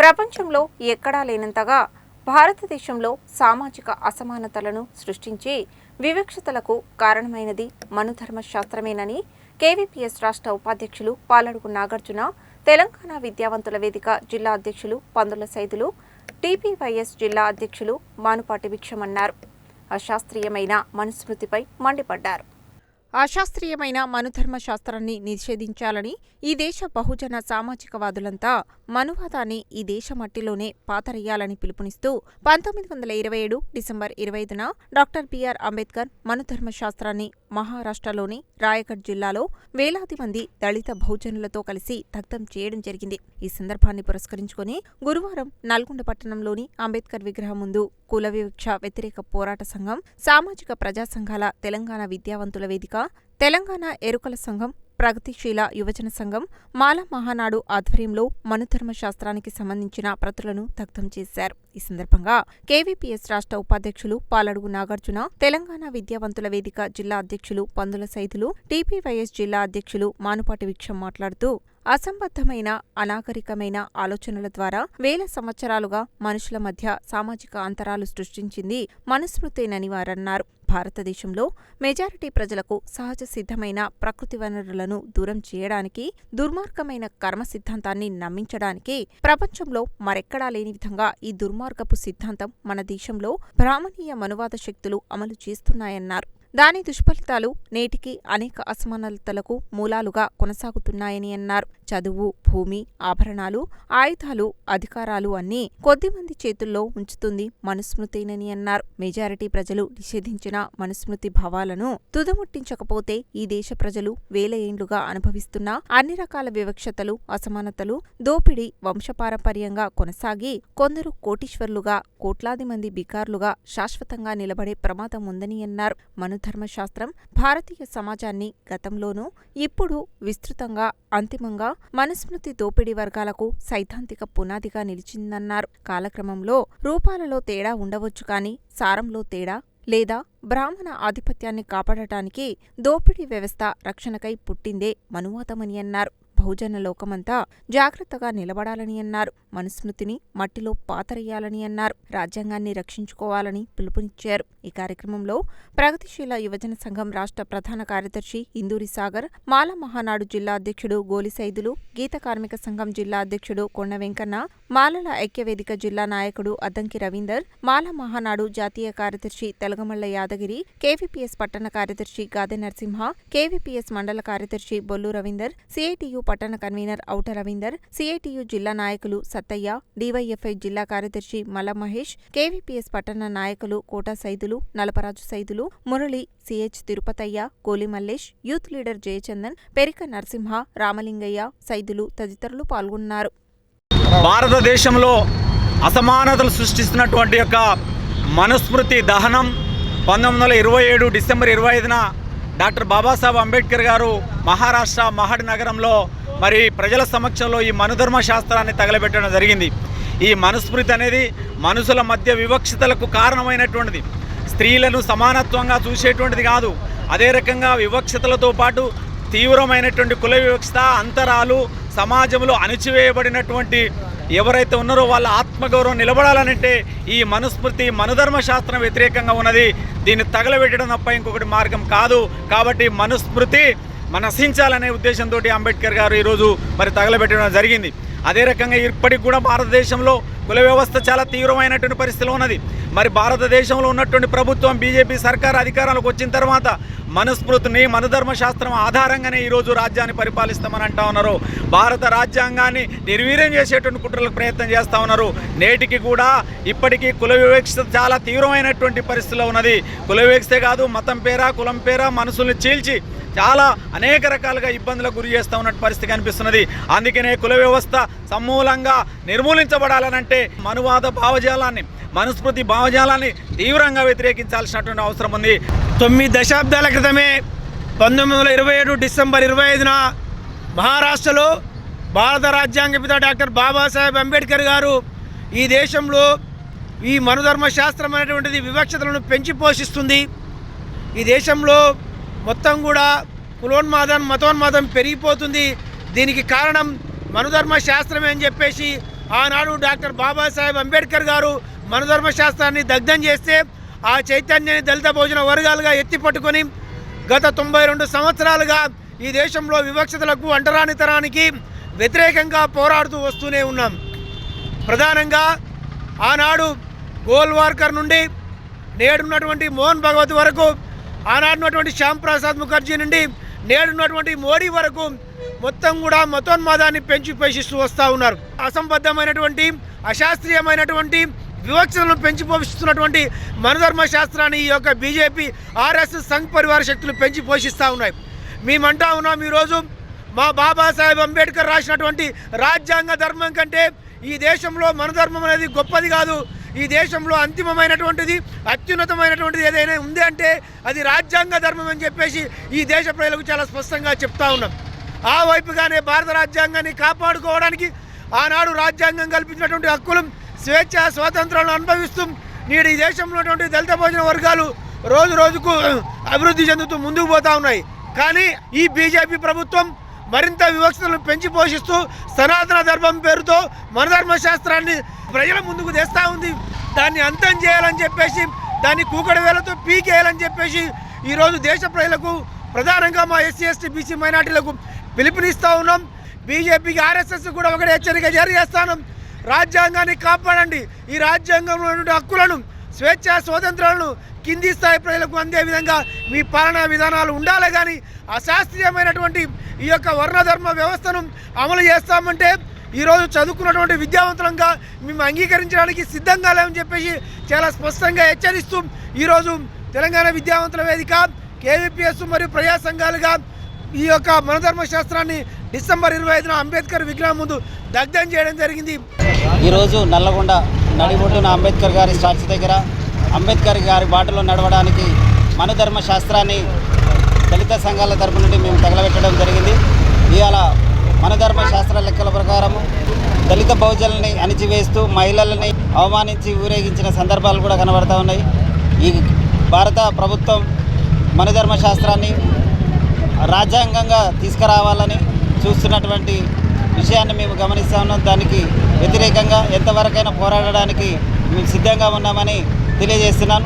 ప్రపంచంలో ఎక్కడా లేనంతగా భారతదేశంలో సామాజిక అసమానతలను సృష్టించి వివక్షతలకు కారణమైనది మనుధర్మ శాస్త్రమేనని కేవీపీఎస్ రాష్ట్ర ఉపాధ్యక్షులు పాలడుగు నాగార్జున, తెలంగాణ విద్యావంతుల వేదిక జిల్లా అధ్యక్షులు పందుల సైదులు, టీపీవైఎస్ జిల్లా అధ్యక్షులు మానుపాటి భిక్షం అన్నారు. అశాస్త్రీయమైన మనుస్మృతిపై మండిపడ్డారు. అశాస్త్రీయమైన మనుధర్మ శాస్త్రాన్ని నిషేధించాలని ఈ దేశ బహుజన సామాజికవాదులంతా మనువాదాన్ని ఈ దేశ మట్టిలోనే పాతరేయాలని పిలుపునిస్తూ 1927 డిసెంబర్ 25న డాక్టర్ బిఆర్ అంబేద్కర్ మనుధర్మ శాస్త్రాన్ని మహారాష్ట్రలోని రాయగఢ్ జిల్లాలో వేలాది మంది దళిత బహుజనులతో కలిసి దగ్ధం చేయడం జరిగింది. ఈ సందర్భాన్ని పురస్కరించుకుని గురువారం నల్గొండ పట్టణంలోని అంబేద్కర్ విగ్రహం ముందు కుల వివక్ష వ్యతిరేక పోరాట సంఘం, సామాజిక ప్రజా సంఘాల తెలంగాణ విద్యావంతుల వేదిక, తెలంగాణ ఎరుకల సంఘం, ప్రగతిశీల యువజన సంఘం, మాల మహానాడు ఆధ్వర్యంలో మనుధర్మ శాస్త్రానికి సంబంధించిన ప్రతులను దగ్ధం చేశారు. ఈ సందర్భంగా కేవీపీఎస్ రాష్ట్ర ఉపాధ్యక్షులు పాలడుగు నాగార్జున, తెలంగాణ విద్యావంతుల వేదిక జిల్లా అధ్యక్షులు పందుల సైదులు, టీపీవైఎస్ జిల్లా అధ్యక్షులు మానుపాటి భిక్షం మాట్లాడుతూ అసంబద్ధమైన అనాగరికమైన ఆలోచనల ద్వారా వేల సంవత్సరాలుగా మనుషుల మధ్య సామాజిక అంతరాలు సృష్టించింది మనుస్మృతేనని వారన్నారు. భారతదేశంలో మెజారిటీ ప్రజలకు సహజ సిద్ధమైన ప్రకృతి వనరులను దూరం చేయడానికి, దుర్మార్గమైన కర్మ సిద్ధాంతాన్ని నమ్మించడానికి ప్రపంచంలో మరెక్కడా లేని విధంగా ఈ దుర్మార్గపు సిద్ధాంతం మన దేశంలో బ్రాహ్మణీయ మనువాద శక్తులు అమలు చేస్తున్నాయన్నారు. దాని దుష్ఫలితాలు నేటికి అనేక అసమానతలకు మూలాలుగా కొనసాగుతున్నాయని అన్నారు. చదువు, భూమి, ఆభరణాలు, ఆయుధాలు, అధికారాలు అన్నీ కొద్దిమంది చేతుల్లో ఉంచుతుంది మనుస్మృతేనని అన్నారు. మెజారిటీ ప్రజలు నిషేధించిన మనుస్మృతి భావాలను తుదముట్టించకపోతే ఈ దేశ ప్రజలు వేల ఏండ్లుగా అనుభవిస్తున్న అన్ని రకాల వివక్షతలు, అసమానతలు, దోపిడీ వంశపారంపర్యంగా కొనసాగి కొందరు కోటీశ్వర్లుగా, కోట్లాది మంది బికార్లుగా శాశ్వతంగా నిలబడే ప్రమాదం ఉందని అన్నారు. ధర్మశాస్త్రం భారతీయ సమాజాన్ని గతంలోనూ ఇప్పుడు విస్తృతంగా అంతిమంగా మనుస్మృతి దోపిడీ వర్గాలకు సైద్ధాంతిక పునాదిగా నిలిచిందన్నారు. కాలక్రమంలో రూపాలలో తేడా ఉండవచ్చు కానీ సారంలో తేడా లేదా బ్రాహ్మణ ఆధిపత్యాన్ని కాపాడటానికి దోపిడీ వ్యవస్థ రక్షణకై పుట్టిందే మనువాదమని అన్నారు. బహుజన లోకమంతా జాగ్రత్తగా నిలబడాలని అన్నారు. మనుస్మృతిని మట్టిలో పాతరేయాలని అన్నారు. రాజ్యాంగాన్ని రక్షించుకోవాలని పిలుపునిచ్చారు. ఈ కార్యక్రమంలో ప్రగతిశీల యువజన సంఘం రాష్ట్ర ప్రధాన కార్యదర్శి ఇందూరి సాగర్, మాల మహానాడు జిల్లా అధ్యక్షుడు గోలి సైదులు, గీత కార్మిక సంఘం జిల్లా అధ్యక్షుడు కొండ వెంకన్న, మాలల ఐక్యవేదిక జిల్లా నాయకుడు అద్దంకి రవీందర్, మాల మహానాడు జాతీయ కార్యదర్శి తెలగమల్ల యాదగిరి, కేవీపీఎస్ పట్టణ కార్యదర్శి గాదె నరసింహ, కేవీపీఎస్ మండల కార్యదర్శి బొల్లు రవీందర్, సిఐటియు పట్టణ కన్వీనర్ ఔట రవీందర్, సిఐటియు జిల్లా నాయకులు సత్తయ్య, డివైఎఫ్ఐ జిల్లా కార్యదర్శి మల్ల మహేష్, కేవీపీఎస్ పట్టణ నాయకులు Kota Saidulu, Nalaparaju Saidulu, Murali, CH Tirupathaiah, Koli Mallesh, youth leader Jayachandan, Perika Narasimha, Ramalingaiah, Saidulu తదితరులు పాల్గొన్నారు. భారతదేశంలో అసమానతలు సృష్టిస్తున్నటువంటి యొక్క మనుస్మృతి దహనం 1927 డిసెంబర్ 25న డాక్టర్ బాబాసాహెబ్ అంబేద్కర్ గారు మహారాష్ట్ర మహడ్ నగరంలో మరి ప్రజల సమక్షంలో ఈ మనుధర్మ శాస్త్రాన్ని తగలబెట్టడం జరిగింది. ఈ మనుస్మృతి అనేది మనుషుల మధ్య వివక్షతలకు కారణమైనటువంటిది. స్త్రీలను సమానత్వంగా చూసేటువంటిది కాదు. అదే రకంగా వివక్షతలతో పాటు తీవ్రమైనటువంటి కుల వివక్షత, అంతరాలు, సమాజంలో అణిచివేయబడినటువంటి ఎవరైతే ఉన్నారో వాళ్ళ ఆత్మగౌరవం నిలబడాలనంటే ఈ మనుస్మృతి మనుధర్మ శాస్త్రం వ్యతిరేకంగా ఉన్నది. దీన్ని తగలబెట్టడం తప్ప ఇంకొకటి మార్గం కాదు. కాబట్టి మనుస్మృతి నశించాలనే ఉద్దేశంతో అంబేద్కర్ గారు ఈరోజు మరి తగలబెట్టడం జరిగింది. అదే రకంగా ఇప్పటికి కూడా భారతదేశంలో కుల వ్యవస్థ చాలా తీవ్రమైనటువంటి పరిస్థితిలో ఉన్నది. మరి భారతదేశంలో ఉన్నటువంటి ప్రభుత్వం బీజేపీ సర్కార్ అధికారంలోకి వచ్చిన తర్వాత మనుస్మృతిని మనుధర్మ శాస్త్రం ఆధారంగానే ఈరోజు రాజ్యాన్ని పరిపాలిస్తామని అంటా ఉన్నారు. భారత రాజ్యాంగాన్ని నిర్వీర్యం చేసేటువంటి కుట్రలకు ప్రయత్నం చేస్తూ ఉన్నారు. నేటికి కూడా ఇప్పటికీ కుల వివక్షత చాలా తీవ్రమైనటువంటి పరిస్థితిలో ఉన్నది. కుల వివక్షతే కాదు, మతం పేరా, కులం పేరా మనుషుల్ని చీల్చి చాలా అనేక రకాలుగా ఇబ్బందులకు గురి చేస్తూ ఉన్నట్టు పరిస్థితి కనిపిస్తున్నది. అందుకనే కుల వ్యవస్థ సమూలంగా నిర్మూలించబడాలనంటే మనువాద భావజాలాన్ని, మనుస్మృతి భావజాలాన్ని తీవ్రంగా వ్యతిరేకించాల్సినటువంటి అవసరం ఉంది. 9 దశాబ్దాల క్రితమే 1927 డిసెంబర్ 25న మహారాష్ట్రలో భారత రాజ్యాంగ పిత డాక్టర్ బాబాసాహెబ్ అంబేద్కర్ గారు ఈ దేశంలో ఈ మనుధర్మ శాస్త్రం అనేటువంటిది వివక్షతలను పెంచి పోషిస్తుంది. ఈ దేశంలో మొత్తం కూడా కులోన్మాదం, మతోన్మాదం పెరిగిపోతుంది. దీనికి కారణం మనుధర్మ శాస్త్రమే అని చెప్పేసి ఆనాడు డాక్టర్ బాబాసాహెబ్ అంబేద్కర్ గారు మనధర్మ శాస్త్రాన్ని దగ్ధం చేస్తే ఆ చైతన్యాన్ని దళిత భోజన వర్గాలుగా ఎత్తిపట్టుకొని గత 92 సంవత్సరాలుగా ఈ దేశంలో వివక్షతలకు అంటరానితనానికి వ్యతిరేకంగా పోరాడుతూ వస్తూనే ఉన్నాం. ప్రధానంగా ఆనాడు గోల్వార్కర్ నుండి నేడున్నటువంటి మోహన్ భగవత్ వరకు, ఆనాడున్నటువంటి శ్యామ్ ప్రసాద్ ముఖర్జీ నుండి నేడున్నటువంటి మోడీ వరకు మొత్తం కూడా మతోన్మాదాన్ని పెంచి పోషిస్తూ వస్తూ ఉన్నారు. అసంబద్ధమైనటువంటి అశాస్త్రీయమైనటువంటి వివక్షలను పెంచి పోషిస్తున్నటువంటి మనధర్మ శాస్త్రాన్ని ఈ యొక్క బీజేపీ, ఆర్ఎస్ఎస్, సంఘ్ పరివార శక్తులు పెంచి పోషిస్తూ ఉన్నాయి. మేమంటా ఉన్నాం, ఈరోజు మా బాబాసాహెబ్ అంబేద్కర్ రాసినటువంటి రాజ్యాంగ ధర్మం కంటే ఈ దేశంలో మనధర్మం అనేది గొప్పది కాదు. ఈ దేశంలో అంతిమమైనటువంటిది, అత్యున్నతమైనటువంటిది ఏదైనా ఉంది అంటే అది రాజ్యాంగ ధర్మం అని చెప్పేసి ఈ దేశ ప్రజలకు చాలా స్పష్టంగా చెప్తా ఉన్నాం. ఆ వైపుగానే భారత రాజ్యాంగాన్ని కాపాడుకోవడానికి ఆనాడు రాజ్యాంగం కల్పించినటువంటి హక్కులు, స్వేచ్ఛ, స్వాతంత్రాలను అనుభవిస్తూ నేడు ఈ దేశంలో ఉన్నటువంటి దళిత భోజన వర్గాలు రోజు రోజుకు అభివృద్ధి చెందుతూ ముందుకు పోతూ ఉన్నాయి. కానీ ఈ బీజేపీ ప్రభుత్వం మరింత వివక్షతలను పెంచి పోషిస్తూ సనాతన ధర్మం పేరుతో మనధర్మ శాస్త్రాన్ని ప్రజల ముందుకు తెస్తూ ఉంది. దాన్ని అంతం చేయాలని చెప్పేసి, దాన్ని కూకడి వేలతో పీకేయాలని చెప్పేసి ఈరోజు దేశ ప్రజలకు, ప్రధానంగా మా ఎస్సీ, ఎస్టీ, బీసీ మైనార్టీలకు పిలుపునిస్తూ ఉన్నాం. బీజేపీకి, ఆర్ఎస్ఎస్ కూడా ఒకటి హెచ్చరిక జారీ చేస్తాను. రాజ్యాంగాన్ని కాపాడండి. ఈ రాజ్యాంగంలో ఉన్నటువంటి హక్కులను, స్వేచ్ఛ, స్వాతంత్రాలను కింది స్థాయి ప్రజలకు అందే విధంగా మీ పాలనా విధానాలు ఉండాలి. కానీ అశాస్త్రీయమైనటువంటి ఈ యొక్క వర్ణధర్మ వ్యవస్థను అమలు చేస్తామంటే ఈరోజు చదువుకున్నటువంటి విద్యావంతులంగా మేము అంగీకరించడానికి సిద్ధంగా లేమని చెప్పేసి చాలా స్పష్టంగా హెచ్చరిస్తూ ఈరోజు తెలంగాణ విద్యావంతుల వేదిక, కేవీపీఎస్ మరియు ప్రజా సంఘాలుగా ఈ యొక్క మనధర్మ శాస్త్రాన్ని డిసెంబర్ 25న అంబేద్కర్ విగ్రహం ముందు దగ్ధం చేయడం జరిగింది. ఈరోజు నల్లగొండ నడిబొడ్డున అంబేద్కర్ గారి స్టాచ్యూ దగ్గర అంబేద్కర్ గారి బాటలో నడవడానికి మనధర్మ శాస్త్రాన్ని దళిత సంఘాల తరపు నుండి మేము తగలబెట్టడం జరిగింది. ఇవాళ మనధర్మ శాస్త్ర లెక్కల ప్రకారము దళిత బహుజనుల్ని అణిచివేస్తూ మహిళలని అవమానించి ఊరేగించిన సందర్భాలు కూడా కనబడతా ఉన్నాయి. ఈ భారత ప్రభుత్వం మనధర్మ శాస్త్రాన్ని రాజ్యాంగంగా తీసుకురావాలని చూస్తున్నటువంటి విషయాన్ని మేము గమనిస్తూ ఉన్నాం. దానికి వ్యతిరేకంగా ఎంతవరకైనా పోరాడడానికి మేము సిద్ధంగా ఉన్నామని తెలియజేస్తున్నాను.